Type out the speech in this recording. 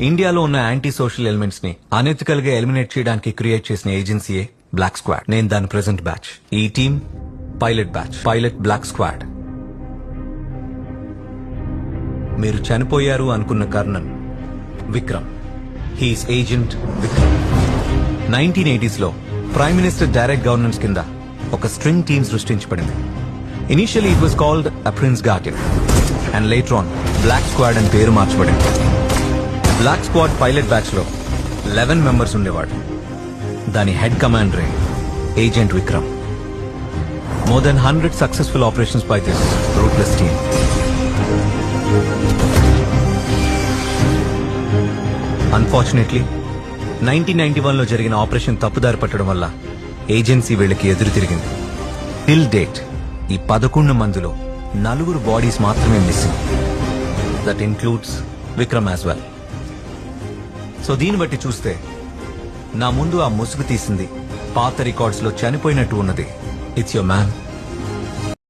ఇండియాలో ఉన్న anti social elements ని అనెథికల్ గా ఎలిమినేట్ చేయడానికి క్రియేట్ చేసిన ఏజెన్సీయే బ్లాక్ స్క్వాడ్. నేను దాని ప్రెసెంట్ బ్యాచ్. ఈ team pilot batch, pilot black squad. మీరు చనిపోయారు అనుకున్న colonel Vikram, his agent Vikram. 1980s లో ప్రైమ్ మినిస్టర్ డైరెక్ట్ గవర్నెన్స్ కింద ఒక స్ట్రింగ్ టీమ్ సృష్టించబడింది. Initially it was called a prince garden and later on black squad అని పేరు మార్చబడింది. బ్లాక్ స్క్వాడ్ పైలట్ బ్యాచ్ లో 11 మెంబర్స్ ఉండేవాడు. దాని హెడ్ కమాండరే agent Vikram. More than 100 successful operations by this rootless team. Unfortunately 1991 లో జరిగిన ఆపరేషన్ తప్పుదారి పట్టడం వల్ల ఏజెన్సీ వీళ్ళకి ఎదురు తిరిగింది. టిల్ డేట్ ఈ 11 మందిలో 4 బాడీస్ మాత్రమే missing. That includes Vikram as well. So దీన్ని బట్టి చూస్తే నా ముందు ఆ ముసుగు తీసింది, పాత రికార్డ్స్ లో చనిపోయినట్టు ఉన్నది, ఇట్స్ యువర్ మ్యాన్